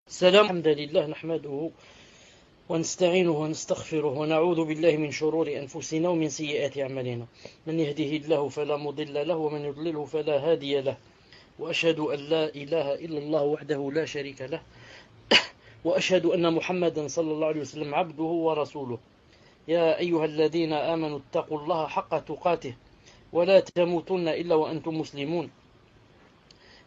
السلام الحمد لله نحمده ونستعينه ونستغفره ونعوذ بالله من شرور أنفسنا ومن سيئات أعمالنا من يهده الله فلا مضل له ومن يضلله فلا هادي له وأشهد أن لا إله إلا الله وحده لا شريك له وأشهد أن محمدا صلى الله عليه وسلم عبده ورسوله يا أيها الذين آمنوا اتقوا الله حق تقاته ولا تموتن إلا وأنتم مسلمون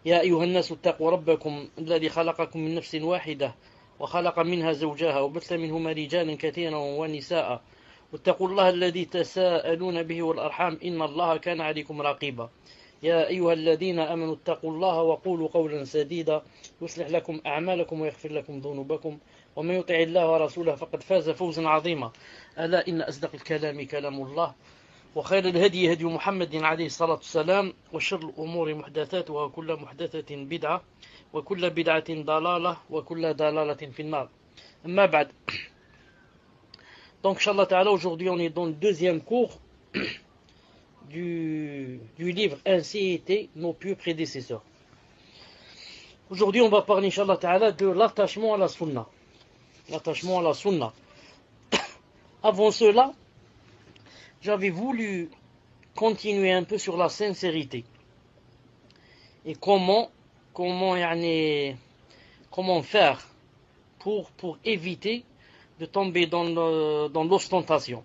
يا أيها الناس اتقوا ربكم الذي خلقكم من نفس واحدة وخلق منها زوجها وبث منهما رجالا كثيرا ونساء واتقوا الله الذي تساءلون به والأرحام إن الله كان عليكم رقيبا يا أيها الذين آمنوا اتقوا الله وقولوا قولا سديدا يصلح لكم أعمالكم ويغفر لكم ذنوبكم ومن يطع الله ورسوله فقد فاز فوزا عظيما ألا إن أصدق الكلام كلام الله وخير الهدي هدي محمد عليه الصلاة والسلام وشر الأمور محدثاتها وكل محدثة بدعة وكل بدعة ضلالة وكل ضلالة في النار. أما بعد. Donc, Inch'Allah Ta'ala, aujourd'hui on est dans le deuxième cours du livre Ainsi étaient nos pieux prédécesseurs. Aujourd'hui on va parler, Inch'Allah Ta'ala, de l'attachement à la sunna. L'attachement à la sunna. Avant cela, j'avais voulu continuer un peu sur la sincérité et comment faire pour éviter de tomber dans l'ostentation.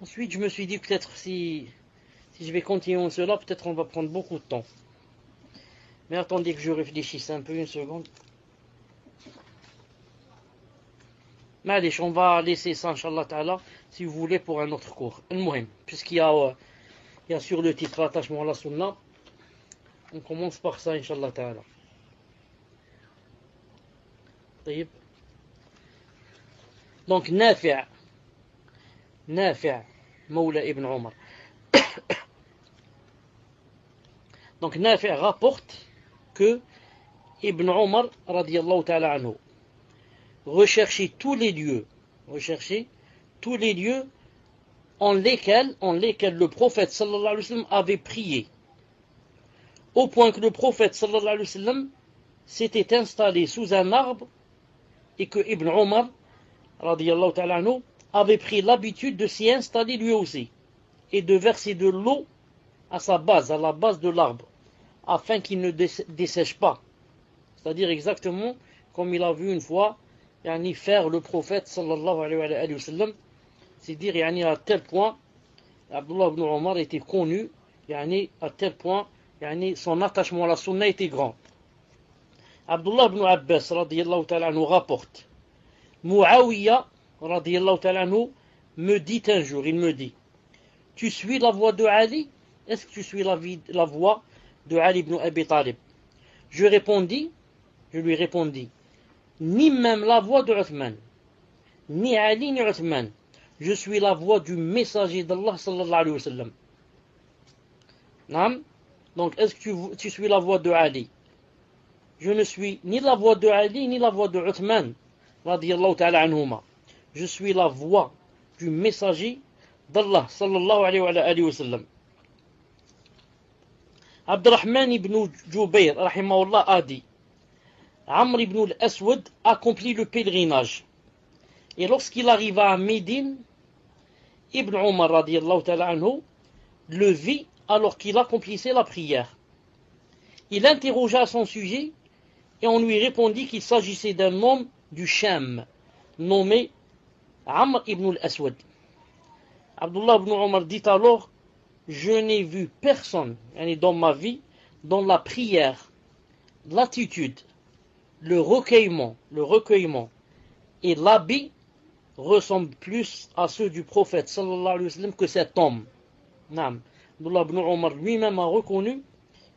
Ensuite, je me suis dit peut-être si je vais continuer cela, peut-être on va prendre beaucoup de temps. Mais attendez que je réfléchisse un peu, une seconde. Mais on va laisser ça, Inch'Allah Ta'ala, si vous voulez, pour un autre cours. Puisqu'il y a sur le titre Attachement à la Sunna, on commence par ça, Inch'Allah Ta'ala. Donc, Nafi' Mawla ibn Omar. Donc, Nafi' rapporte que Ibn Omar, radiyallahu ta'ala anhu, rechercher tous les lieux en lesquels le prophète sallallahu alayhi wa sallam avait prié, au point que le prophète sallallahu alayhi wa sallam s'était installé sous un arbre et que Ibn Omar radiyallahu ta'ala anhu avait pris l'habitude de s'y installer lui aussi et de verser de l'eau à la base de l'arbre, afin qu'il ne dessèche pas, c'est-à-dire exactement comme il a vu une fois faire le prophète sallallahu alayhi wa sallam. C'est dire à tel point Abdullah ibn Omar était connu, à tel point son attachement à la sunna était grand. Abdullah ibn Abbas radiyallahu ta'ala anhu rapporte, Muawiyah radiyallahu ta'ala anhu me dit un jour, il me dit, tu suis la voie de Ali? Est-ce que tu suis la voie de Ali ibn Abi Talib? Je lui répondis, ni même la voix de Uthman, ni Ali ni Uthman. Je suis la voix du messager d'Allah sallallahu alayhi wa sallam. Donc, est-ce que tu suis la voix de Ali? Je ne suis ni la voix de Ali ni la voix de Uthman, radiyallahu ta'ala anhuma. Je suis la voix du messager d'Allah sallallahu alayhi wa sallam. Abdurrahman ibn Jubayr, rahimahullah, a dit, Amr ibn al-Aswad accomplit le pèlerinage. Et lorsqu'il arriva à Médine, Ibn Omar radiyallahu ta'ala anhu le vit alors qu'il accomplissait la prière. Il interrogea à son sujet et on lui répondit qu'il s'agissait d'un homme du Sham nommé Amr ibn al-Aswad. Abdullah ibn Omar dit alors, je n'ai vu personne dans ma vie dont la prière, l'attitude, le recueillement et l'habit ressemblent plus à ceux du prophète sallallahu alayhi wa sallam que cet homme. Abdullah ibn Omar lui-même a reconnu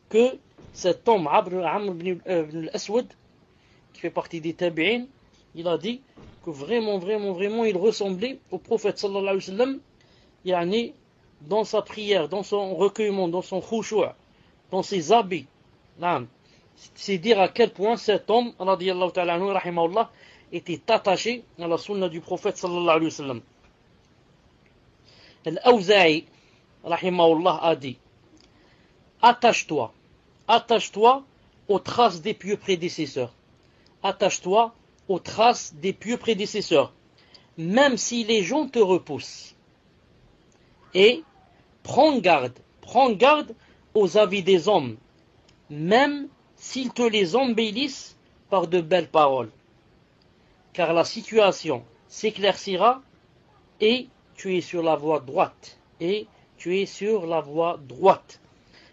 que cet homme, Amr ibn al-Aswad, qui fait partie des tabi'in, il a dit que vraiment il ressemblait au prophète sallallahu alayhi wa sallam, dans sa prière, dans son recueillement, dans son khushu', dans ses habits. C'est dire à quel point cet homme, radiyallahu ta'ala anhu, rahimahullah, était attaché à la sunna du prophète sallallahu alayhi wa sallam. Al-Awza'i, rahimahullah, a dit, attache-toi aux traces des pieux prédécesseurs, attache-toi aux traces des pieux prédécesseurs, même si les gens te repoussent. Et prends garde aux avis des hommes, même s'ils te les embellissent par de belles paroles. Car la situation s'éclaircira et tu es sur la voie droite. Et tu es sur la voie droite.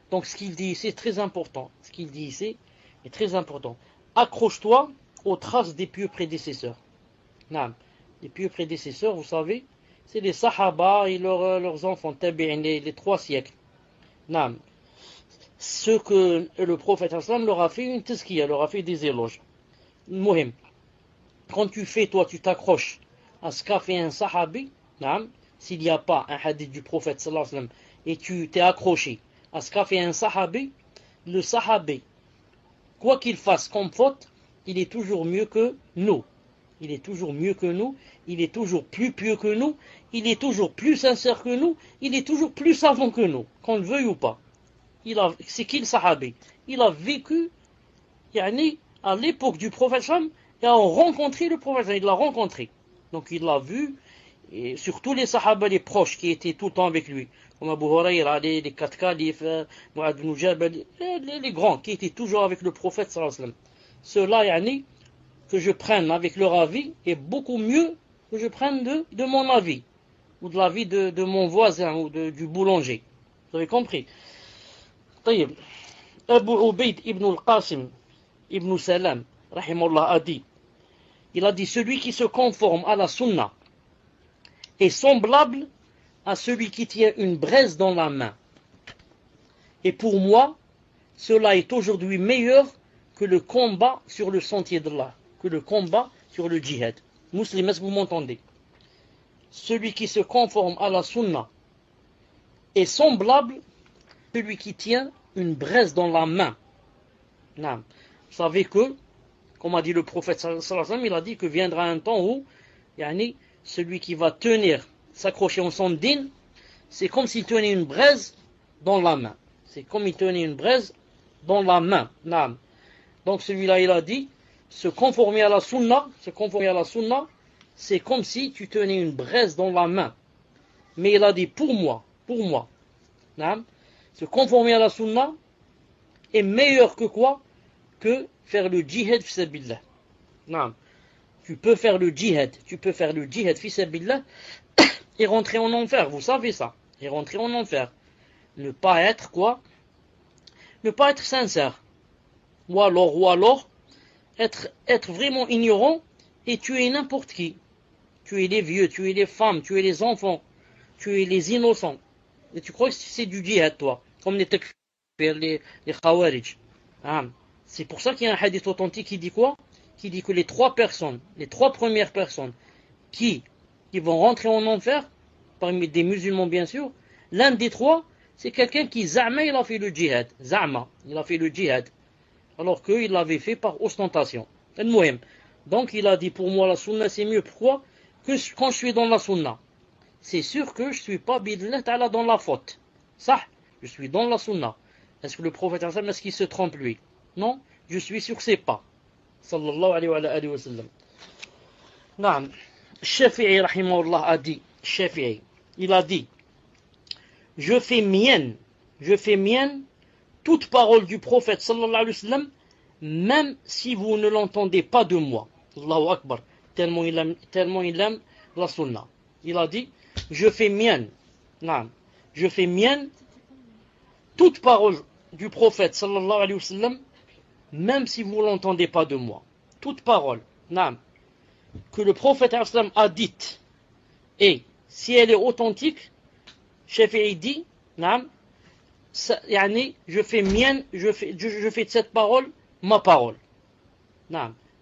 Donc ce qu'il dit ici est très important. Ce qu'il dit ici est très important. Accroche-toi aux traces des pieux prédécesseurs. Non. Les pieux prédécesseurs, vous savez, c'est les Sahaba et leurs enfants, tabi'in, les 3 siècles. Non. Ce que le prophète sallam leur a fait une tazkiya, leur a fait des éloges. Mohim. Quand tu fais, toi, tu t'accroches à ce qu'a fait un sahabi, non, s'il n'y a pas un hadith du prophète sallallahu alayhi wa sallam, et tu t'es accroché à ce qu'a fait un sahabi, le sahabi, quoi qu'il fasse comme faute, il est toujours mieux que nous. Il est toujours mieux que nous, il est toujours plus pieux que nous, il est toujours plus sincère que nous, il est toujours plus savant que nous, qu'on le veuille ou pas. C'est qui le sahabi? Il a vécu à l'époque du prophète sallam, et a rencontré le prophète sallam, il l'a rencontré. Donc il l'a vu, et surtout les sahaba, les proches qui étaient tout le temps avec lui, comme Abu Huraira, les 4 califes, Mu'adh ibn Jabal, les grands qui étaient toujours avec le prophète sallallahu alayhi wa sallam. Ceux-là, que je prenne avec leur avis est beaucoup mieux que je prenne de mon avis, ou de l'avis de mon voisin, ou du boulanger. Vous avez compris? طيب. Abu Ubayd ibn al-Qasim ibn Salam, rahimahullah, a dit, il a dit, celui qui se conforme à la sunna est semblable à celui qui tient une braise dans la main. Et pour moi, cela est aujourd'hui meilleur que le combat sur le sentier d'Allah, que le combat sur le djihad. Musulmans, est-ce que vous m'entendez? Celui qui se conforme à la sunna est semblable à celui qui tient une braise dans la main. Non. Vous savez que, comme a dit le prophète sallallahu alayhi wa sallam, il a dit que viendra un temps où celui qui va tenir, s'accrocher en son din, c'est comme s'il tenait une braise dans la main. C'est comme il tenait une braise dans la main. Non. Donc celui-là, il a dit, se conformer à la sunna, c'est comme si tu tenais une braise dans la main. Mais il a dit, pour moi, non, se conformer à la sunna est meilleur que quoi? Que faire le djihad fi sabilillah. Non. Tu peux faire le djihad fi sabilillah et rentrer en enfer, vous savez ça. Et rentrer en enfer. Ne pas être quoi? Ne pas être sincère. Ou alors être vraiment ignorant et tuer n'importe qui. Tuer les vieux, tuer les femmes, tuer les enfants, tuer les innocents. Et tu crois que c'est du djihad, toi, comme les takfir, les khawarij. Ah. C'est pour ça qu'il y a un hadith authentique qui dit quoi? Qui dit que les 3 premières personnes qui vont rentrer en enfer, parmi des musulmans bien sûr, l'un des 3, c'est quelqu'un qui za'ma, il a fait le djihad. Za'ma, il a fait le djihad. Alors qu'il l'avait fait par ostentation. Donc il a dit, pour moi la sunna c'est mieux. Pourquoi? Que quand je suis dans la sunna, c'est sûr que je ne suis pas bid'illah ta'ala dans la faute. Ça, je suis dans la sunna. Est-ce que le prophète, est-ce qu'il se trompe lui? Non, je suis sur ses pas. Sallallahu alayhi wa sallam. Naam. Shafi'i rahimahullah a dit, il a dit, je fais mienne toute parole du prophète sallallahu alayhi wa sallam, même si vous ne l'entendez pas de moi. Allahu Akbar. Tellement il aime la sunna. Il a dit, je fais mienne toute parole du prophète sallallahu alayhi wa sallam, même si vous ne l'entendez pas de moi. Toute parole, que le prophète a dite, et si elle est authentique, Shafi'i dit, je fais de cette parole ma parole.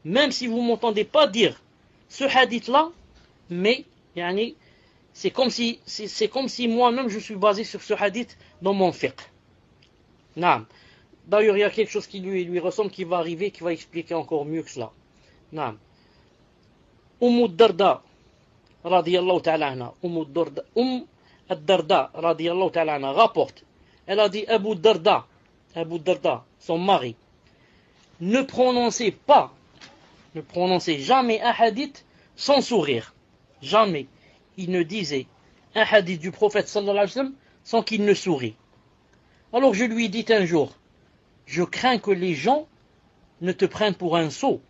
Même si vous ne m'entendez pas dire ce hadith-là, mais c'est comme si moi-même je suis basé sur ce hadith dans mon fiqh. D'ailleurs, il y a quelque chose qui lui ressemble, qui va arriver, qui va expliquer encore mieux que cela. Darda radiyallahu ta'ala anha, Ad-Darda radiyallahu ta'ala anha rapporte, elle a dit, Abu Darda, son mari, ne prononcez pas ne prononçait jamais un hadith sans sourire. Jamais. Il ne disait un hadith du prophète sallallahu alayhi wa sallam sans qu'il ne sourit. Alors je lui ai dit un jour, je crains que les gens ne te prennent pour un sot.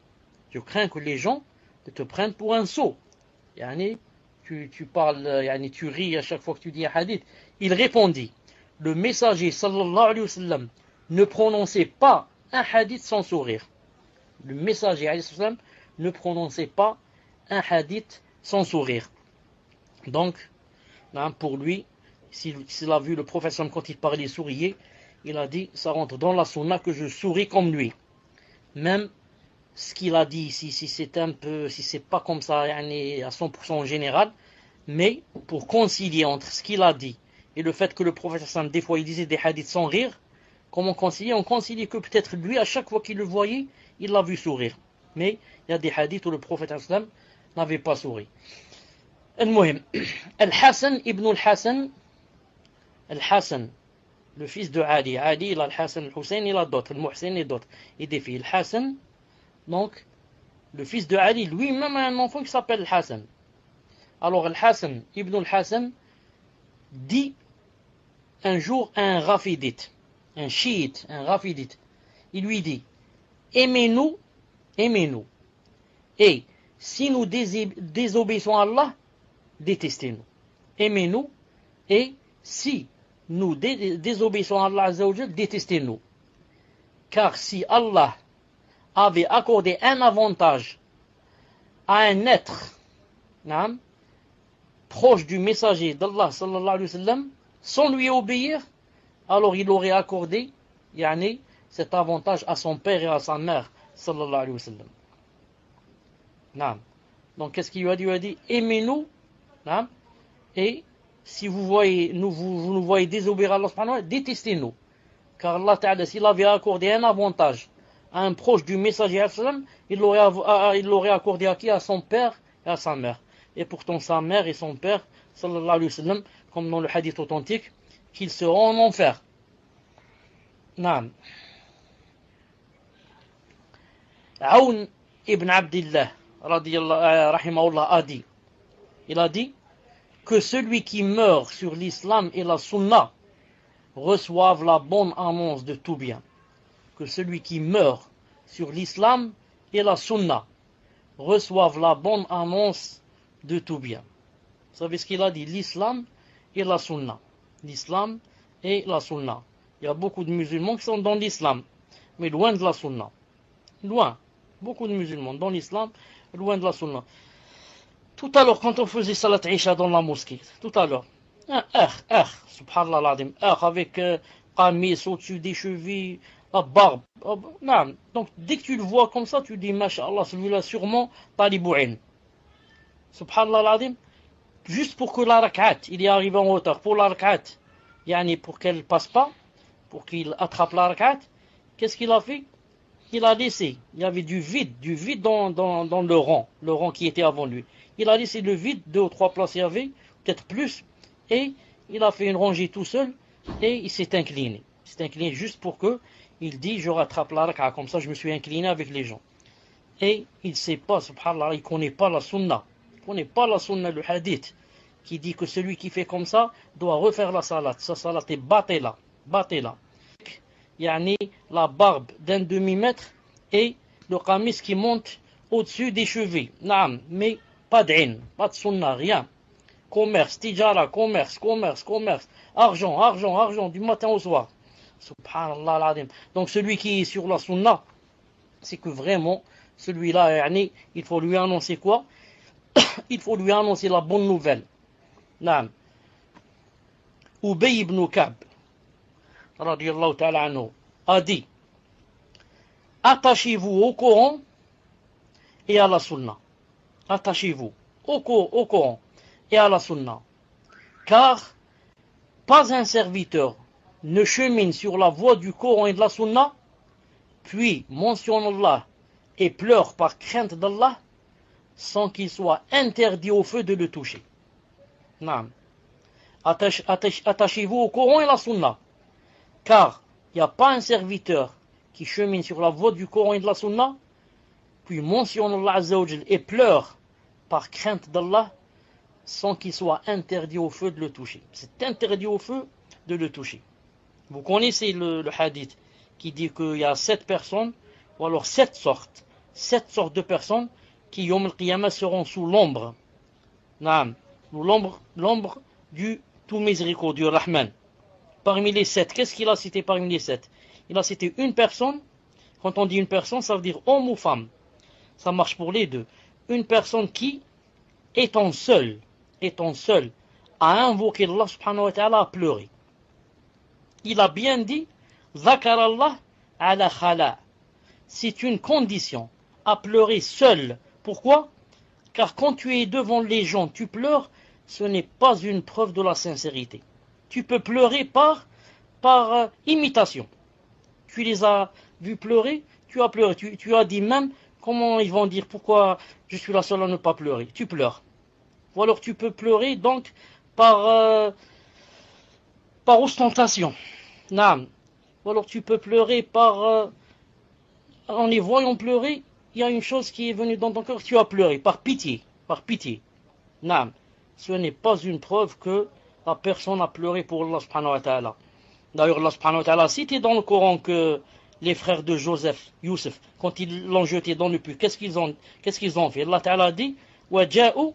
Je crains que les gens ne te prennent pour un sot. Yani, tu parles, yani, tu ris à chaque fois que tu dis un hadith. Il répondit, le messager sallallahu alayhi wa sallam ne prononçait pas un hadith sans sourire. Le messager alayhi wa sallam ne prononçait pas un hadith sans sourire. Donc, pour lui, s'il a vu le prophète quand il parlait souriait, il a dit, ça rentre dans la sunna que je souris comme lui. Même ce qu'il a dit ici, si c'est pas comme ça, yani, à 100% en général, mais pour concilier entre ce qu'il a dit et le fait que le prophète des fois il disait des hadiths sans rire, comment concilier? On concilie que peut-être lui, à chaque fois qu'il le voyait, il l'a vu sourire. Mais il y a des hadiths où le prophète n'avait pas souri. Al-Muhim, Al-Hassan ibn al-Hassan, Al-Hassan, le fils de Ali. Ali, il a Al-Hassan, Al-Hussein, il a d'autres, Al-Muhsin et d'autres. Et des filles. Al-Hassan, donc, le fils de Ali, lui-même a un enfant qui s'appelle Al-Hassan. Alors, Al-Hassan ibn al-Hassan dit un jour à un rafidite, un chiite, un rafidite. Il lui dit, aimez-nous, aimez-nous. Et si nous désobéissons à Allah, détestez-nous. Aimez-nous. Et si nous désobéissons à Allah Azza wa Jal, détestez-nous. Car si Allah avait accordé un avantage à un être proche du messager d'Allah sallallahu alayhi wa sallam, sans lui obéir, alors il aurait accordé cet avantage à son père et à sa mère sallallahu alayhi wa sallam. Donc qu'est-ce qu'il lui a dit? Il lui a dit, aimez-nous, et si vous nous voyez désobéir à Allah subhanahu wa ta'ala, détestez-nous. Car Allah Ta'ala, s'il avait accordé un avantage à un proche du messager, il l'aurait accordé à qui? À son père et à sa mère. Et pourtant sa mère et son père, sallallahu alayhi wa sallam, comme dans le hadith authentique, qu'ils seront en enfer. Naam. Aoun ibn Abdillah, rahimahullah, a dit, il a dit que celui qui meurt sur l'islam et la sunna reçoive la bonne annonce de tout bien. Que celui qui meurt sur l'islam et la sunna reçoive la bonne annonce de tout bien. Vous savez ce qu'il a dit? L'islam et la sunna. L'islam et la sunna. Il y a beaucoup de musulmans qui sont dans l'islam, mais loin de la sunna. Loin. Beaucoup de musulmans dans l'islam, loin de la sunna. Tout à l'heure, quand on faisait salat Isha dans la mosquée, tout à l'heure, un subhanallah l'adim, avec qamis au-dessus des chevilles, la barbe. Non. Donc, dès que tu le vois comme ça, tu dis, masha'Allah, celui-là sûrement talibou'in. Subhanallah l'adim, juste pour que la rak'at, il est arrivé en hauteur, pour la rak'at, pour qu'elle passe pas, pour qu'il attrape la rak'at, qu'est-ce qu'il a fait? Il a laissé, il y avait du vide dans le rang qui était avant lui. Il a laissé le vide, 2 ou 3 places il y avait, peut-être plus, et il a fait une rangée tout seul, et il s'est incliné. Il s'est incliné juste pour que, il dit, je rattrape la rak'a, comme ça je me suis incliné avec les gens. Et il ne sait pas, subhanallah, il ne connaît pas la sunna. Il ne connaît pas la sunna, le hadith, qui dit que celui qui fait comme ça doit refaire la salat. Sa salat est battez-la. La barbe d'un demi-mètre et le qamis qui monte au-dessus des chevilles. Naam, mais pas d'in, pas de sunna, rien. Commerce, tijara, commerce. Argent, du matin au soir. Subhanallah l'adim. Donc celui qui est sur la sunna, c'est que vraiment, celui-là, il faut lui annoncer quoi? Il faut lui annoncer la bonne nouvelle. Naam. Ubay ibn Ka'b, radiyallahu ta'ala anhu, a dit, attachez-vous au Coran et à la Sunna. Attachez-vous au Coran et à la Sunna. Car pas un serviteur ne chemine sur la voie du Coran et de la Sunna, puis mentionne Allah et pleure par crainte d'Allah, sans qu'il soit interdit au feu de le toucher. Naam. Attachez-vous au Coran et à la Sunna. Car il n'y a pas un serviteur qui chemine sur la voie du Coran et de la Sunna, puis mentionne Allah Azza wa Jal et pleure par crainte d'Allah, sans qu'il soit interdit au feu de le toucher. C'est interdit au feu de le toucher. Vous connaissez le hadith qui dit qu'il y a 7 personnes, ou alors 7 sortes de personnes qui, Yom al-Qiyamah, seront sous l'ombre. Naam, l'ombre du tout miséricordieux, Rahman. Parmi les 7, qu'est-ce qu'il a cité parmi les 7? Il a cité une personne. Quand on dit une personne, ça veut dire homme ou femme. Ça marche pour les deux. Une personne qui, étant seule, a invoqué Allah subhanahu wa ta'ala, a pleuré. Il a bien dit, Zakar Allah ala khala. C'est une condition, à pleurer seul. Pourquoi? Car quand tu es devant les gens, tu pleures, ce n'est pas une preuve de la sincérité. Tu peux pleurer par imitation. Tu les as vus pleurer, tu as pleuré. Tu as dit même, comment ils vont dire, pourquoi je suis la seule à ne pas pleurer? Tu pleures. Ou alors tu peux pleurer donc par ostentation. Naam. Ou alors tu peux pleurer en les voyant pleurer, il y a une chose qui est venue dans ton cœur, tu as pleuré, par pitié. Naam. Ce n'est pas une preuve que la personne a pleuré pour Allah subhanahu wa ta'ala. D'ailleurs, Allah subhanahu wa ta'ala a cité dans le Coran que les frères de Youssef, quand ils l'ont jeté dans le puits, qu'est-ce qu'ils ont fait? Allah ta'ala a dit, وَجَاءُوا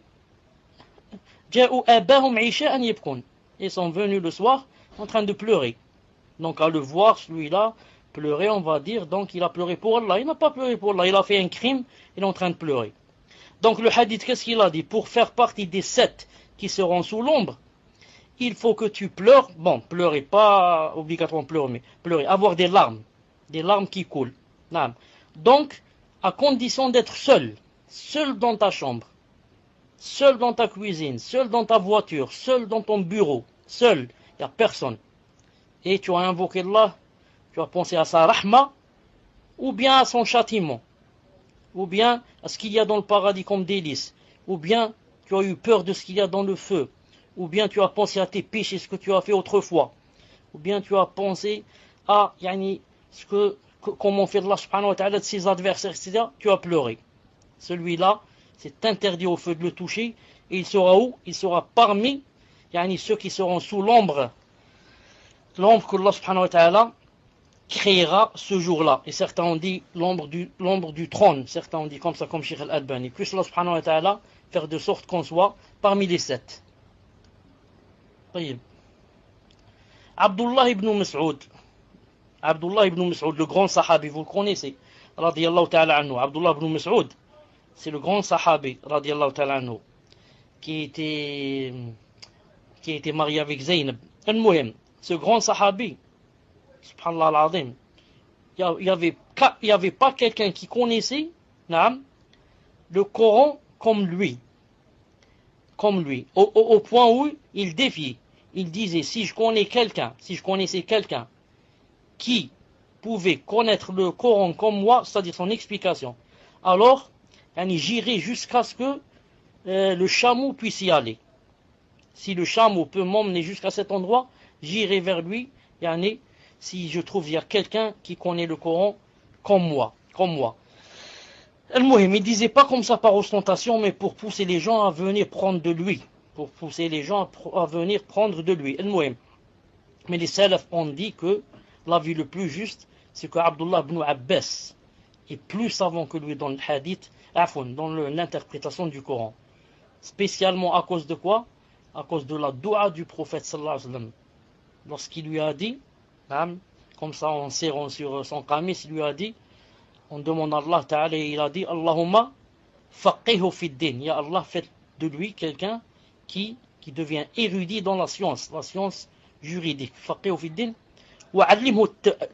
أَبَاهُمْ عِشَاءً يَبْكُونَ. Ils sont venus le soir en train de pleurer. Donc à le voir, celui-là, pleurer, on va dire, donc il a pleuré pour Allah. Il n'a pas pleuré pour Allah, il a fait un crime, il est en train de pleurer. Donc le hadith, qu'est-ce qu'il a dit? Pour faire partie des 7 qui seront sous l'ombre, il faut que tu pleures. Bon, pleurer, pas obligatoirement pleurer, mais pleurer, avoir des larmes qui coulent. Donc, à condition d'être seul dans ta chambre, seul dans ta cuisine, seul dans ta voiture, seul dans ton bureau, seul, il n'y a personne. Et tu as invoqué Allah, tu as pensé à sa rahma, ou bien à son châtiment, ou bien à ce qu'il y a dans le paradis comme délice, ou bien tu as eu peur de ce qu'il y a dans le feu, ou bien tu as pensé à tes péchés, ce que tu as fait autrefois, ou bien tu as pensé à comment faire Allah subhanahu wa ta'ala de ses adversaires, etc. Tu as pleuré. Celui-là, c'est interdit au feu de le toucher, et il sera où? Il sera parmi ceux qui seront sous l'ombre que Allah subhanahu wa ta'ala créera ce jour-là. Et certains ont dit l'ombre du trône, certains ont dit comme ça, comme Cheikh Al-Albani. Puisse Allah subhanahu wa ta'ala faire de sorte qu'on soit parmi les 7. Abdullah ibn Mas'ud, le grand sahabi, vous le connaissez, radiyallahu ta'ala anhu. Abdullah ibn Mas'ud, c'est le grand sahabi, radiyallahu ta'ala anhu, qui était marié avec Zaynab. Al-Muhim, ce grand sahabi, subhanallah al-azim, il n'y avait pas quelqu'un qui connaissait le Coran comme lui. Au point où il défiait. Il disait, si je connaissais quelqu'un qui pouvait connaître le Coran comme moi, c'est-à-dire son explication, alors j'irai jusqu'à ce que le chameau puisse y aller. Si le chameau peut m'emmener jusqu'à cet endroit, j'irai vers lui, si je trouve il y a quelqu'un qui connaît le Coran comme moi. Il ne disait pas comme ça par ostentation, mais pour pousser les gens à venir prendre de lui. Mais les salafs ont dit que l'avis le plus juste, c'est que Abdullah ibn Abbas est plus savant que lui dans le hadith, dans l'interprétation du Coran. Spécialement à cause de quoi? À cause de la doua du prophète sallallahu alayhi wa sallam. Lorsqu'il lui a dit, comme ça en serrant sur son qamis, il lui a dit, on demande à Allah Ta'ala, et il a dit, Allahumma faqihu fid din. Ya Allah, faites de lui quelqu'un qui devient érudit dans la science juridique. Faqihu fid din. Wa allimhu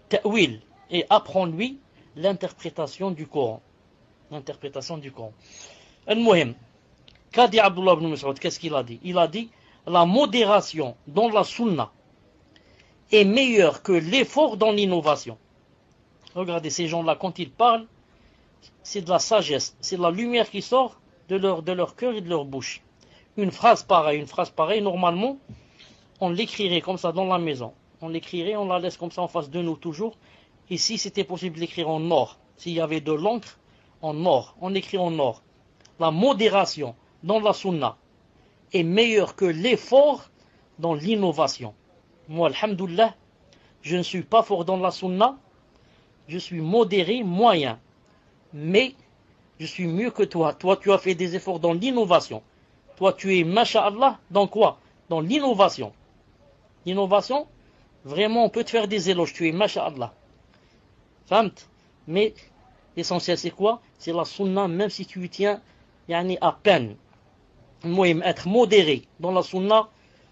ta'wil. Et apprends-lui l'interprétation du Coran. Al-Muhim. Qu'a dit Abdullah ibn Mas'ud? Qu'est-ce qu'il a dit? Il a dit, la modération dans la sunna est meilleure que l'effort dans l'innovation. Regardez ces gens-là, quand ils parlent, c'est de la sagesse, c'est de la lumière qui sort de leur cœur et de leur bouche. Une phrase pareille, normalement, on l'écrirait comme ça dans la maison. On la laisse comme ça en face de nous toujours. Et si c'était possible d'écrire en or, s'il y avait de l'encre, en or, on écrit en or, la modération dans la sunna est meilleure que l'effort dans l'innovation. Moi, alhamdoulilah, je ne suis pas fort dans la sunna, je suis modéré, moyen, mais je suis mieux que toi. Toi, tu as fait des efforts dans l'innovation. Toi, tu es, masha'Allah, dans quoi? Dans l'innovation. L'innovation, vraiment, on peut te faire des éloges. Tu es, masha'Allah. Famt? Mais l'essentiel, c'est quoi? C'est la sunna, même si tu y tiens yani, à peine. Moi, être modéré dans la sunna,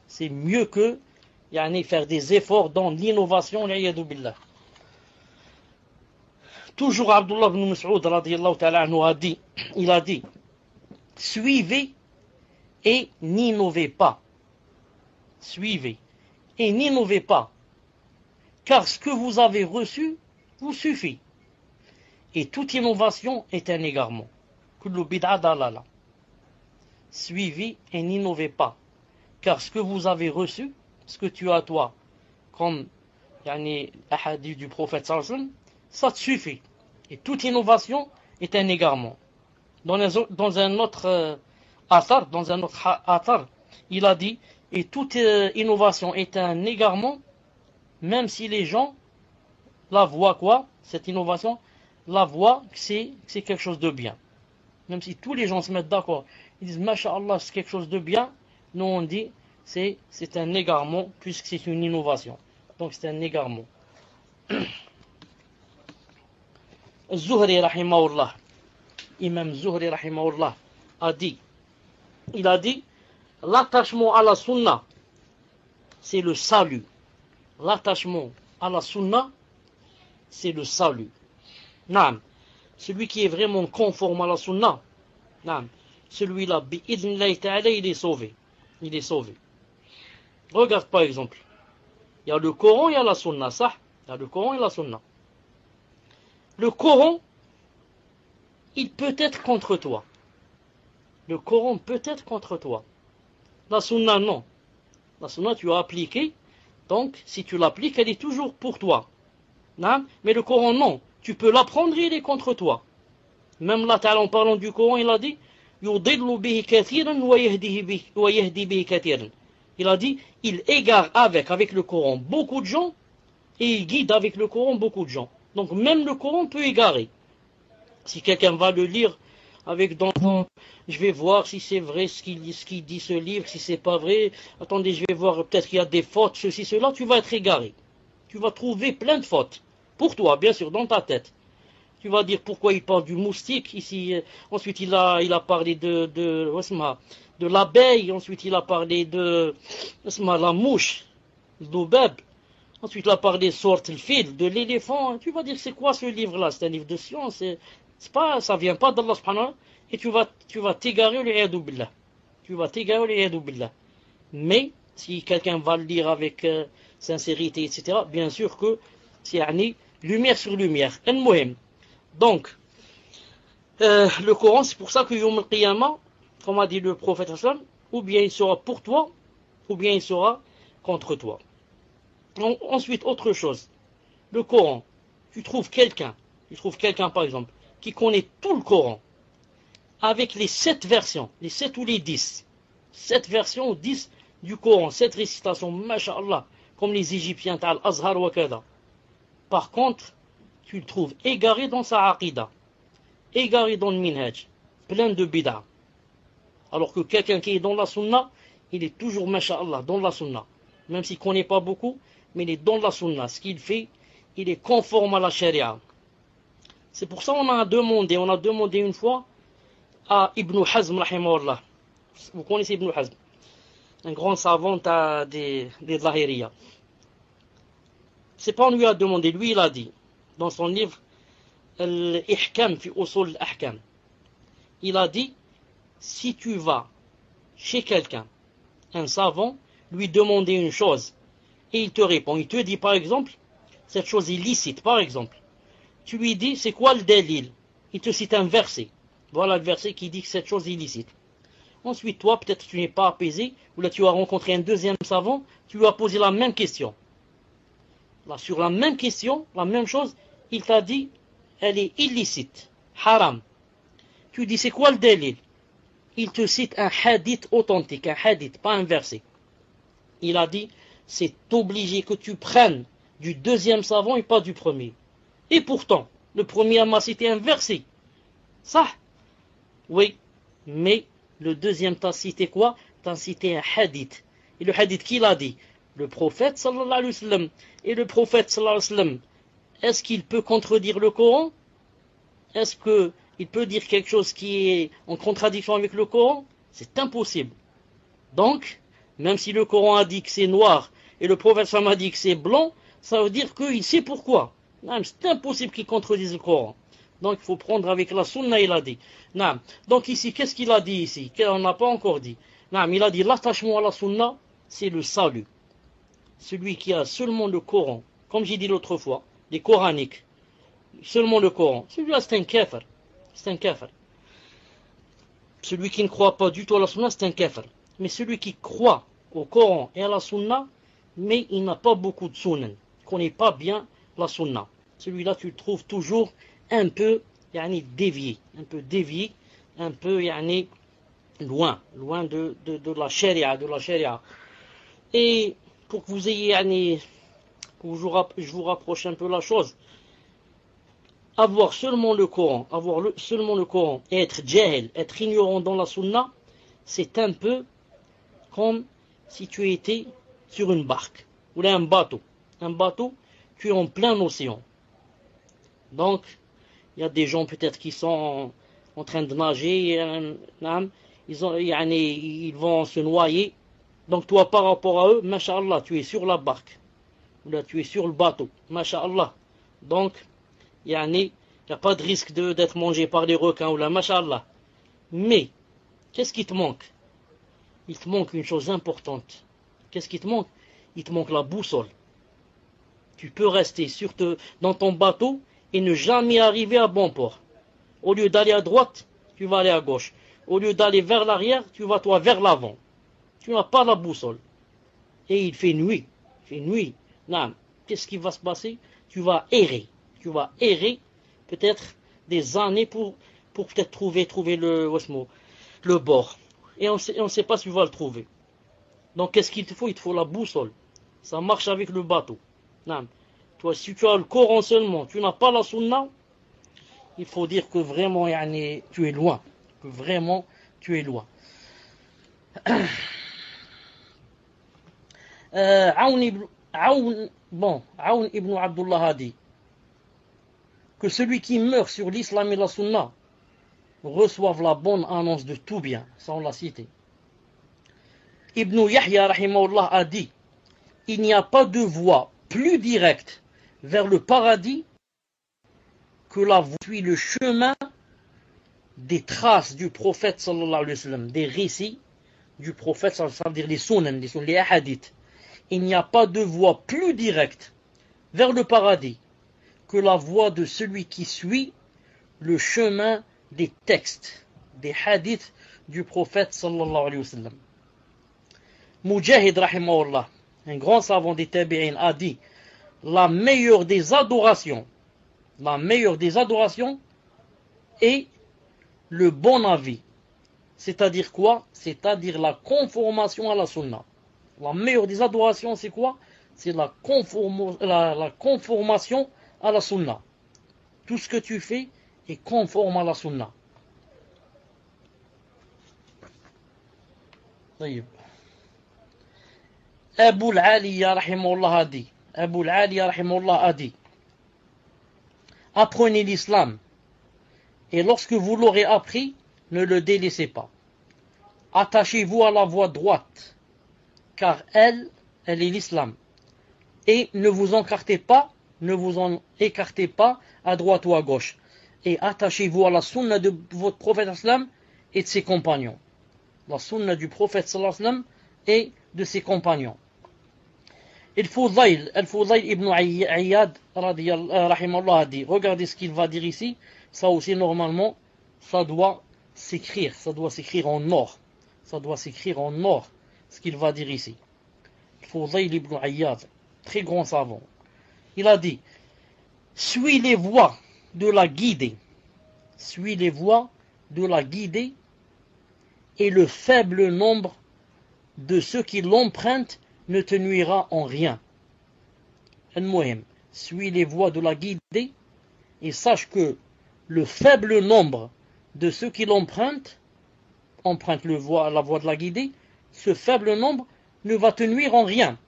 c'est mieux que yani, faire des efforts dans l'innovation. Billah. Toujours Abdullah ibn Mas'ud radiyallahu ta'ala anhu a dit, il a dit, suivez et n'innovez pas. Suivez et n'innovez pas, car ce que vous avez reçu vous suffit. Et toute innovation est un égarement. Kullu bid'a dalala. Suivez et n'innovez pas, car ce que vous avez reçu, ce que tu as toi, comme yani, hadith du prophète sallallahu alayhi wa sallam, ça te suffit. Et toute innovation est un égarement. Dans un autre athar, il a dit, et toute innovation est un égarement, même si les gens la voient quoi, cette innovation, la voient que c'est quelque chose de bien. Même si tous les gens se mettent d'accord, ils disent, masha'Allah, c'est quelque chose de bien, nous on dit, c'est un égarement, puisque c'est une innovation. Donc c'est un égarement. Zuhri rahimahullah, Imam Zuhri rahimahullah a dit, il a dit, l'attachement à la sunna, c'est le salut. L'attachement à la sunna, c'est le salut. Naam. Celui qui est vraiment conforme à la sunna, naam. Celui-là, bi'idhnillahi ta'ala, il est sauvé. Il est sauvé. Regarde par exemple, il y a le Coran, il y a la sunna, ça. Il y a le Coran et la sunna. Le Coran, il peut être contre toi. Le Coran peut être contre toi. La sunna, non. La sunna, tu as appliqué. Donc, si tu l'appliques, elle est toujours pour toi. Non? Mais le Coran, non. Tu peux l'apprendre, il est contre toi. Même là, en parlant du Coran, il a dit, يُضِلُّ بِهِ كَثِيرًا وَيَهْدِي بِهِ كَثِيرًا. Il a dit, il égare avec le Coran beaucoup de gens, et il guide avec le Coran beaucoup de gens. Donc même le Coran peut égarer. Si quelqu'un va le lire avec je vais voir si c'est vrai ce qu'il dit ce livre, si c'est pas vrai, attendez, je vais voir, peut-être qu'il y a des fautes, ceci, cela, tu vas être égaré. Tu vas trouver plein de fautes. Pour toi, bien sûr, dans ta tête. Tu vas dire pourquoi il parle du moustique ici. Ensuite, il a parlé de l'abeille. Ensuite, il a parlé de la mouche, l'oubab. Ensuite, il a parlé sorte le fil, de l'éléphant. Tu vas dire c'est quoi ce livre-là? C'est un livre de science. Ça vient pas d'Allah subhanahu wa ta'ala. Et tu vas t'égarer l'iyadu billah. Tu vas t'égarer l'iyadu billah. Mais si quelqu'un va le lire avec sincérité, etc., bien sûr que c'est lumière sur lumière. Al-Muhim. Donc, le Coran, c'est pour ça que Yom al-Qiyamah, comme a dit le prophète, ou bien il sera pour toi, ou bien il sera contre toi. Ensuite, autre chose. Le Coran, tu trouves quelqu'un par exemple, qui connaît tout le Coran, avec les 7 versions, les 7 ou les 10, 7 versions ou 10 du Coran, 7 récitations, masha'Allah, comme les Égyptiens, Al-Azhar wa kada. Par contre, tu le trouves égaré dans sa aqida, égaré dans le minhaj, plein de bid'a. Alors que quelqu'un qui est dans la sunna, il est toujours, masha'Allah, dans la sunna. Même s'il ne connaît pas beaucoup, mais il est dans la sunna. Ce qu'il fait, il est conforme à la sharia. C'est pour ça qu'on a demandé une fois à Ibn Hazm, rahimahullah. Vous connaissez Ibn Hazm, un grand savant des Zahiriya. C'est pas on lui a demandé, lui il a dit, dans son livre Al-Ihkam fi Usul al-Ahkam, il a dit, si tu vas chez quelqu'un, un savant, lui demander une chose, et il te répond, il te dit par exemple, cette chose est licite, par exemple, tu lui dis, c'est quoi le dalil? Il te cite un verset, voilà le verset qui dit que cette chose est illicite. Ensuite, toi, peut-être tu n'es pas apaisé, ou là tu as rencontré un deuxième savant, tu lui as posé la même question. Là, sur la même question, la même chose, il t'a dit, elle est illicite, haram. Tu dis c'est quoi le dalil? Il te cite un hadith authentique, un hadith, pas un verset. Il a dit, c'est obligé que tu prennes du deuxième savant et pas du premier. Et pourtant, le premier m'a cité un verset. Ça? Oui, mais le deuxième t'a cité quoi? T'a cité un hadith. Et le hadith qu'il a dit? Le prophète sallallahu alayhi wa sallam. Et le prophète sallallahu alayhi wa sallam, est-ce qu'il peut contredire le Coran? Est-ce qu'il peut dire quelque chose qui est en contradiction avec le Coran? C'est impossible. Donc, même si le Coran a dit que c'est noir et le prophète sallallahu alayhi wa sallam a dit que c'est blanc, ça veut dire qu'il sait pourquoi. C'est impossible qu'il contredise le Coran. Donc il faut prendre avec la sunna, il a dit. Donc ici, qu'est-ce qu'il a dit ici? On n'a pas encore dit. Il a dit l'attachement à la sunna, c'est le salut. Celui qui a seulement le Coran, comme j'ai dit l'autre fois, les coraniques, seulement le Coran, celui-là c'est un kafir. C'est un kafir. Celui qui ne croit pas du tout à la sunna, c'est un kafir. Mais celui qui croit au Coran et à la sunna, mais il n'a pas beaucoup de sunan, ne connaît pas bien la sunna. Celui-là, tu le trouves toujours un peu dévié, un peu loin de la charia, Et pour que vous ayez, pour que je vous rapproche un peu la chose, avoir seulement le Coran, et être jahil, être ignorant dans la sunna, c'est un peu comme si tu étais sur une barque, ou là un bateau, tu es en plein océan. Donc, il y a des gens peut-être qui sont en train de nager, ils vont se noyer. Donc toi, par rapport à eux, masha'Allah, tu es sur la barque. Ou là, tu es sur le bateau, masha'Allah. Donc, il n'y a pas de risque d'être mangé par les requins, ou là, masha'Allah. Mais, qu'est-ce qui te manque? Il te manque une chose importante. Qu'est-ce qui te manque? Il te manque la boussole. Tu peux rester dans ton bateau et ne jamais arriver à bon port. Au lieu d'aller à droite, tu vas aller à gauche. Au lieu d'aller vers l'arrière, tu vas toi vers l'avant. Tu n'as pas la boussole. Et il fait nuit. Qu'est-ce qui va se passer? Tu vas errer. Peut-être des années pour peut-être trouver le bord. Et on ne sait pas si tu vas le trouver. Donc qu'est-ce qu'il te faut? Il te faut la boussole. Ça marche avec le bateau. Toi, si tu as le Coran seulement, tu n'as pas la sunna, il faut dire que vraiment tu es loin. Aoun ibn Abdullah a dit que celui qui meurt sur l'islam et la sunna reçoive la bonne annonce de tout bien. Ça on l'a cité. Ibn Yahya rahimahullah a dit, il n'y a pas de voie plus directe vers le paradis que la voie suit le chemin des traces du prophète sallallahu alayhi wa sallam, des récits du prophète, ça veut dire les sunan, les hadiths. Il n'y a pas de voie plus directe vers le paradis que la voie de celui qui suit le chemin des textes, des hadiths du prophète sallallahu alayhi wa sallam. Mujahid rahimahullah, un grand savant des tabi'in, a dit la meilleure des adorations est le bon avis. C'est-à-dire quoi? C'est-à-dire la conformation à la sunna. La meilleure des adorations, c'est quoi? C'est la conformation à la sunna. Tout ce que tu fais est conforme à la sunna. Abu al-Aliya rahimahullah a dit, apprenez l'islam, et lorsque vous l'aurez appris, ne le délaissez pas. Attachez-vous à la voie droite, car elle est l'islam. Et ne vous en écartez pas à droite ou à gauche. Et attachez-vous à la sunna de votre prophète sallam et de ses compagnons. La sunna du prophète sallam et de ses compagnons. Al-Fudayl ibn Ayyad rahimahullah a dit, regardez ce qu'il va dire ici, ça aussi normalement, ça doit s'écrire en or. Ce qu'il va dire ici. Al-Fudayl ibn Ayyad, très grand savant. Il a dit, suis les voies de la guidée. Suis les voies de la guider et le faible nombre de ceux qui l'empruntent ne te nuira en rien. Al-Muhim, suis les voies de la guidée et sache que le faible nombre de ceux qui l'empruntent, empruntent la voie de la guidée, ce faible nombre ne va te nuire en rien.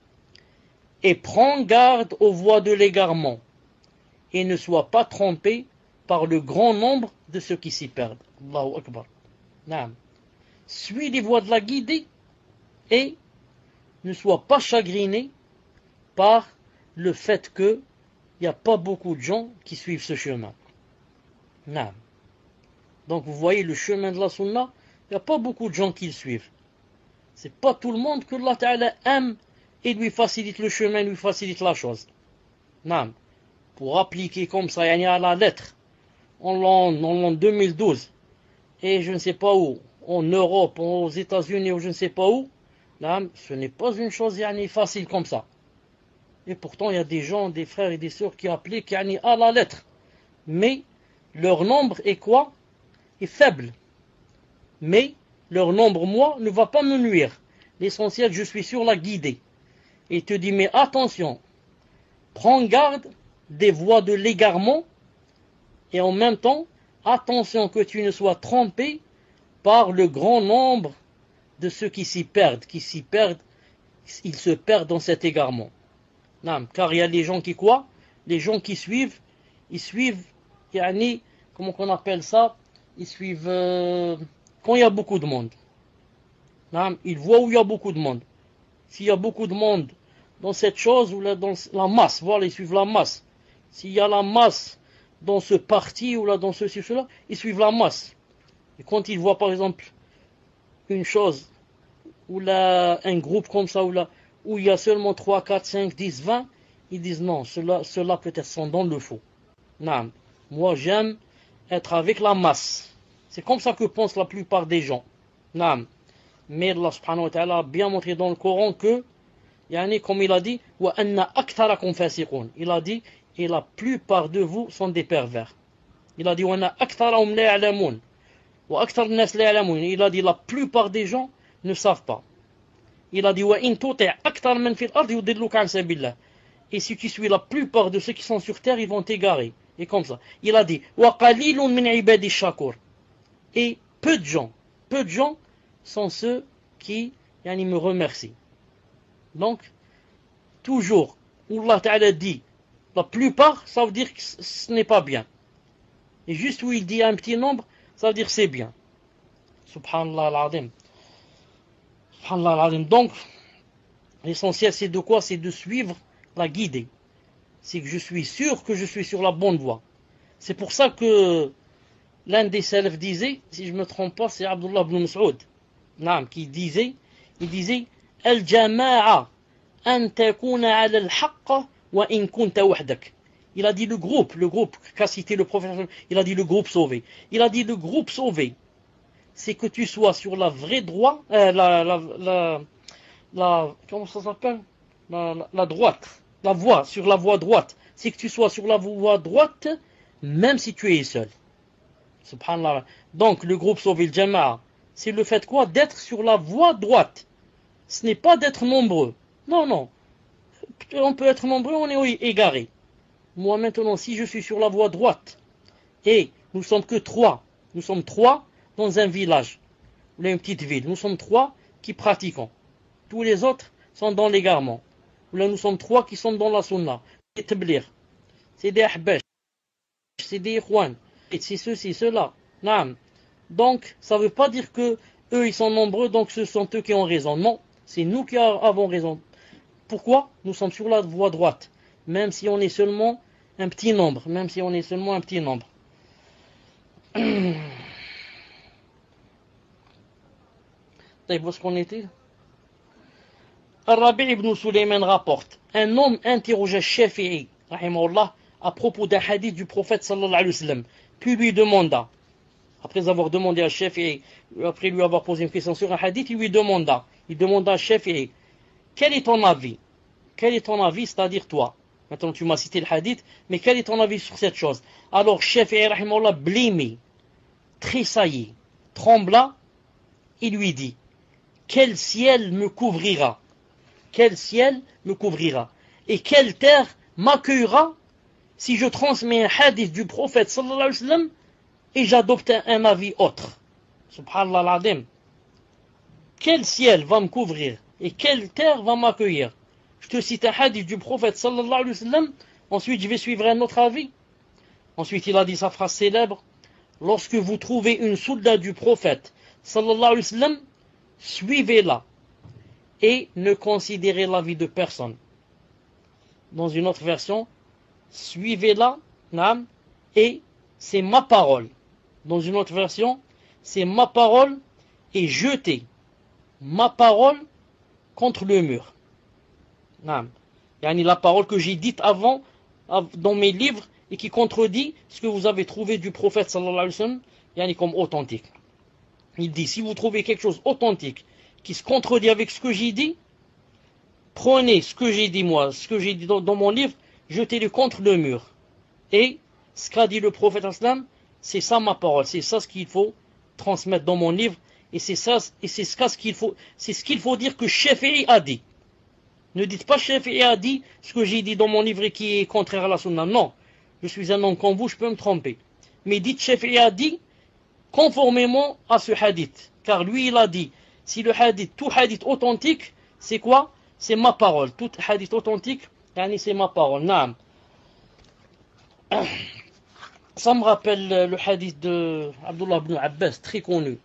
Et prends garde aux voies de l'égarement et ne sois pas trompé par le grand nombre de ceux qui s'y perdent. Allahu Akbar. Naam. Suis les voies de la guidée et ne sois pas chagriné par le fait qu'il n'y a pas beaucoup de gens qui suivent ce chemin. Naam. Donc vous voyez le chemin de la sunna, il n'y a pas beaucoup de gens qui le suivent. C'est pas tout le monde que Allah Ta'ala aime et lui facilite le chemin, lui facilite la chose. Naam. Pour appliquer comme ça, à la lettre, en l'an 2012, et je ne sais pas où, en Europe, aux États-Unis, ou je ne sais pas où, naam, ce n'est pas une chose facile comme ça. Et pourtant, il y a des gens, des frères et des sœurs qui appliquent à la lettre. Mais leur nombre est quoi? Est faible. Mais leur nombre, moi, ne va pas me nuire. L'essentiel, je suis sur la guidée. Et il te dit, mais attention, prends garde des voies de l'égarement et en même temps, attention que tu ne sois trompé par le grand nombre de ceux qui s'y perdent. Ils se perdent dans cet égarement. Non, car il y a les gens qui quoi? Les gens qui suivent, ils suivent, comment on appelle ça? Ils suivent quand il y a beaucoup de monde. Non, ils voient où il y a beaucoup de monde. S'il y a beaucoup de monde dans cette chose, ou là, dans la masse, voilà, ils suivent la masse. S'il y a la masse dans ce parti, ou là, dans ceci, cela, ils suivent la masse. Et quand ils voient, par exemple, une chose, ou là, un groupe comme ça, où il y a seulement 3, 4, 5, 10, 20, ils disent non, ceux-là peut-être sont dans le faux. Non, moi j'aime être avec la masse. C'est comme ça que pensent la plupart des gens. Non. Mais Allah subhanahu wa ta'ala a bien montré dans le Coran que, comme il a dit, il a dit, et la plupart de vous sont des pervers. Il a dit, il a dit, la plupart des gens ne savent pas. Il a dit, et si tu suis la plupart de ceux qui sont sur terre, ils vont t'égarer. Et comme ça. Il a dit, et peu de gens sont ceux qui me remercient. Donc, toujours, où Allah Ta'ala dit, la plupart, ça veut dire que ce n'est pas bien. Et juste où il dit un petit nombre, ça veut dire que c'est bien. Subhanallah al-Azim. Subhanallah al-Azim. Donc, l'essentiel c'est de quoi? C'est de suivre la guidée. C'est que je suis sûr que je suis sur la bonne voie. C'est pour ça que l'un des salafs disait, si je ne me trompe pas, c'est Abdullah ibn Mas'ud, qui disait, Al-Jama'a an takuna ala al-haqq wa in kunta wahdak. Il a dit le groupe qu'a cité le prophète, il a dit le groupe sauvé. Il a dit le groupe sauvé, c'est que tu sois sur la vraie droite, comment ça s'appelle? La droite, la voie, sur la voie droite. C'est que tu sois sur la voie droite, même si tu es seul. Subhanallah. Donc, le groupe sauvé, le Jama'a, c'est le fait quoi? D'être sur la voie droite. Ce n'est pas d'être nombreux. Non. On peut être nombreux, on est égaré. Moi maintenant, si je suis sur la voie droite, et nous sommes que 3, nous sommes 3 dans un village, ou une petite ville, nous sommes 3 qui pratiquons. Tous les autres sont dans l'égarement. Là, nous sommes 3 qui sont dans la sunna. C'est des tablir, c'est des ahbash, c'est des ikhwan, et c'est ceci, cela. Donc, ça ne veut pas dire que eux ils sont nombreux, donc ce sont eux qui ont raison. Non, c'est nous qui avons raison. Pourquoi? Nous sommes sur la voie droite, même si on est seulement un petit nombre. Où est-ce qu'on était? Al-Rabi' ibn Sulayman rapporte, un homme interrogea Shafi'i, rahimahullah, à propos d'un hadith du prophète sallallahu alayhi wa sallam, puis lui demanda, après avoir demandé à Shafi'i, après lui avoir posé une question sur un hadith, il demanda à Shafi'i, quel est ton avis? C'est-à-dire toi? Maintenant tu m'as cité le hadith, mais quel est ton avis sur cette chose? Alors Shafi'i rahimahullah blêmé, tressaillit, trembla et lui dit: quel ciel me couvrira? Quel ciel me couvrira? Et quelle terre m'accueillera si je transmets un hadith du prophète sallallahu alayhi wa sallam et j'adopte un avis autre? Subhanallah al-Azim. Quel ciel va me couvrir et quelle terre va m'accueillir? Je te cite un hadith du prophète sallallahu alayhi wa sallam, ensuite je vais suivre un autre avis. Ensuite il a dit sa phrase célèbre: lorsque vous trouvez une sunna du prophète sallallahu alayhi wa sallam, suivez-la et ne considérez l'avis de personne. Dans une autre version, suivez-la, et c'est ma parole. Dans une autre version, c'est ma parole et jetez ma parole contre le mur. Yani la parole que j'ai dite avant dans mes livres et qui contredit ce que vous avez trouvé du prophète sallallahu alayhi wa sallam, yani comme authentique. Il dit, si vous trouvez quelque chose authentique qui se contredit avec ce que j'ai dit, prenez ce que j'ai dit moi, ce que j'ai dit dans mon livre, jetez-le contre le mur. Et ce qu'a dit le prophète sallam, c'est ça ma parole, c'est ça ce qu'il faut transmettre dans mon livre, et c'est ça, et c'est ce qu'il faut dire que Shafi'i a dit. Ne dites pas Shafi'i a dit ce que j'ai dit dans mon livre et qui est contraire à la sunna. Non, je suis un homme comme vous, je peux me tromper. Mais dites Shafi'i a dit conformément à ce hadith. Car lui il a dit, si le hadith, tout hadith authentique, c'est quoi? C'est ma parole. Tout hadith authentique, c'est ma parole. Naam. Ça me rappelle le hadith de Abdullah ibn Abbas, très connu,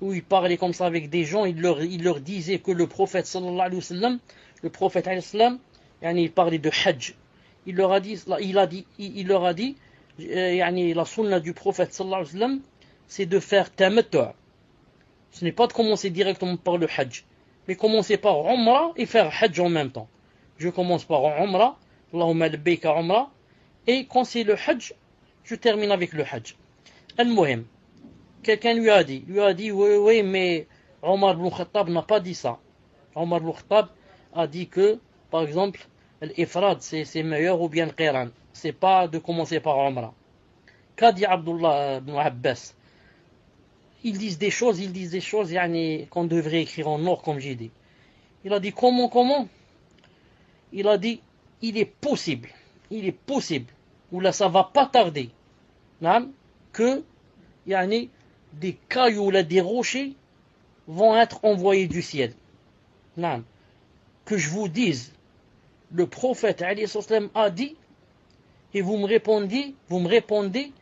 où il parlait comme ça avec des gens, il leur disait que le prophète sallallahu alayhi wa sallam, le prophète alayhi wa sallam, il parlait de hajj. Il leur a dit, la sunna du prophète sallallahu alayhi wa sallam, c'est de faire tamattu'. Ce n'est pas de commencer directement par le hajj, mais commencer par umrah et faire hajj en même temps. Je commence par umrah, Allahumma labbayka umrah, et quand c'est le hajj, je termine avec le hajj. Al-Muhim, quelqu'un lui a dit, oui, mais Omar ibn Khattab n'a pas dit ça. Omar ibn Khattab a dit que, par exemple, l'ifrad c'est meilleur ou bien le qiran. C'est pas de commencer par umrah. Qu'a dit Abdullah ibn Abbas? Ils disent des choses qu'on devrait écrire en or, comme j'ai dit. Il a dit comment? Il a dit, il est possible, ou là ça va pas tarder, que des cailloux, là, des rochers vont être envoyés du ciel. Que je vous dise, le prophète alayhi salam a dit, et vous me répondez,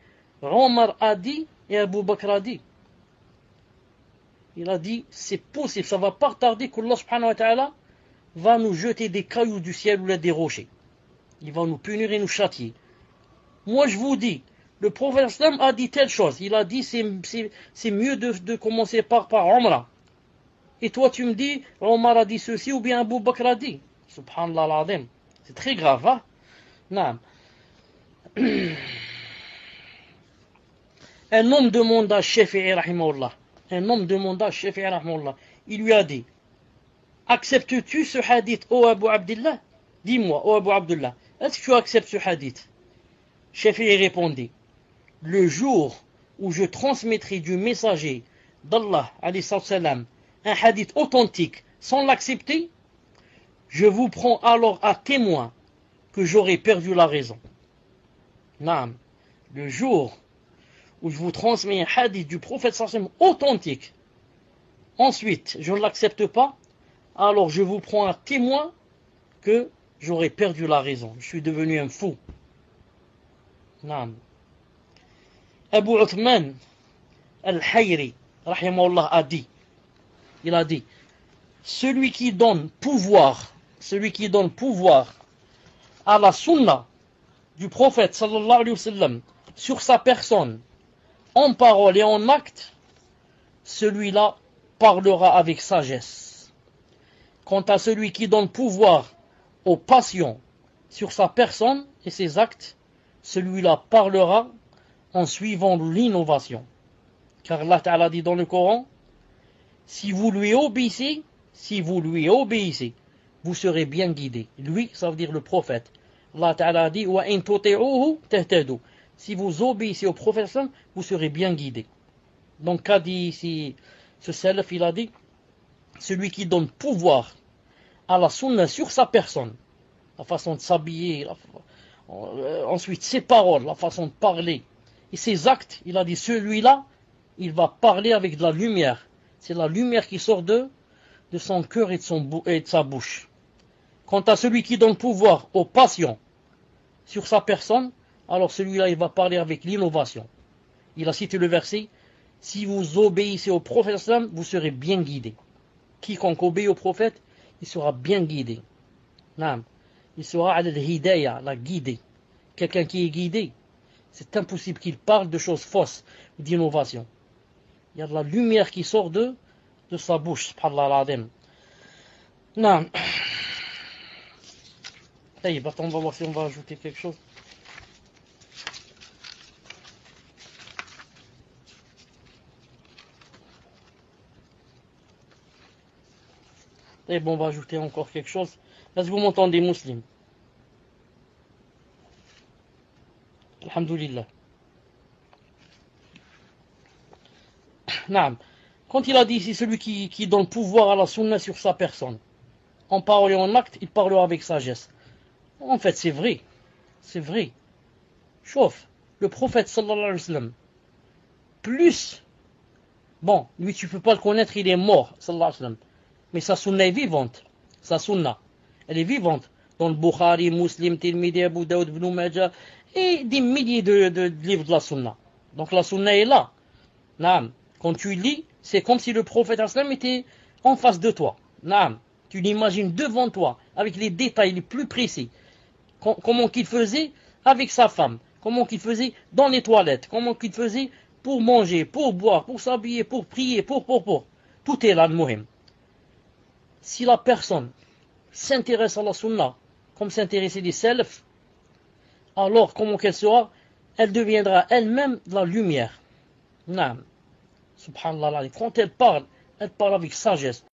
Omar a dit et Abu Bakr a dit. Il a dit, c'est possible, ça va pas tarder qu'Allah subhanahu wa ta'ala va nous jeter des cailloux du ciel ou là, des rochers. Il va nous punir et nous châtier. Moi je vous dis, le prophète sallam a dit telle chose. Il a dit c'est mieux de commencer par Umrah. Et toi tu me dis Omar a dit ceci ou bien Abu Bakr a dit. Subhanallah al-Azim. C'est très grave, hein? Non. Un homme demanda à Shafi'i rahimahullah. Il lui a dit, acceptes-tu ce hadith, ô Abu Abdullah? Dis-moi, ô Abu Abdullah, est-ce que tu acceptes ce hadith? Shafi'i répondit, le jour où je transmettrai du messager d'Allah, alayhi salam, un hadith authentique sans l'accepter, je vous prends alors à témoin que j'aurai perdu la raison. Naam. Le jour où je vous transmets un hadith du prophète sallam authentique, ensuite je ne l'accepte pas, alors je vous prends à témoin que j'aurai perdu la raison. Je suis devenu un fou. Naam. Abu Uthman al-Hayri, rahimahullah, a dit, il a dit, celui qui donne pouvoir à la sunna du prophète sallallahu alayhi wa sallam sur sa personne, en parole et en acte, celui-là parlera avec sagesse. Quant à celui qui donne pouvoir aux passions sur sa personne et ses actes, celui-là parlera en suivant l'innovation. Car Allah Ta'ala dit dans le Coran, si vous lui obéissez, vous serez bien guidés. Lui, ça veut dire le prophète. Allah Ta'ala dit, wa in tuti'uhu tahtadu. si vous obéissez au prophète, vous serez bien guidé. Donc, qu'a dit ici ce salaf, il a dit, celui qui donne pouvoir à la sunna sur sa personne, la façon de s'habiller, ensuite ses paroles, la façon de parler, et ses actes, il a dit, celui-là, il va parler avec de la lumière. C'est la lumière qui sort de son cœur et de sa bouche. Quant à celui qui donne pouvoir aux passions sur sa personne, alors celui-là, il va parler avec l'innovation. Il a cité le verset, si vous obéissez au prophète, vous serez bien guidé. Quiconque obéit au prophète, il sera bien guidé. Il sera à l'hidayah, la guidée. Quelqu'un qui est guidé, c'est impossible qu'il parle de choses fausses, d'innovation. Il y a de la lumière qui sort de sa bouche, subhanallah al-azim. Non. On va voir si on va ajouter quelque chose. On va ajouter encore quelque chose. Est-ce que vous m'entendez, musulmans? Alhamdulillah. Naam. Quand il a dit ici, celui qui donne pouvoir à la sunna sur sa personne, en parole et en acte, il parlera avec sagesse. En fait, c'est vrai. C'est vrai. Chauffe. Le prophète sallallahu alayhi wa sallam, plus, bon, lui tu peux pas le connaître, il est mort, sallallahu alayhi wa sallam. Mais sa sunna est vivante. Sa sunna, elle est vivante. Dans le Bukhari, Muslim, Tirmidhi, Abu Daoud, Ibn Majah, et des milliers de livres de la sunna. Donc la sunna est là. Naam. Quand tu lis, c'est comme si le prophète sallam était en face de toi. Naam. Tu l'imagines devant toi, avec les détails les plus précis. Comment qu'il faisait avec sa femme, comment qu'il faisait dans les toilettes, comment qu'il faisait pour manger, pour boire, pour s'habiller, pour prier, pour. Tout est là, le muhim. Si la personne s'intéresse à la sunna, comme s'intéresser des salaf, alors comment qu'elle sera? Elle deviendra elle-même de la lumière. Naam. Subhanallah. Quand elle parle avec sagesse.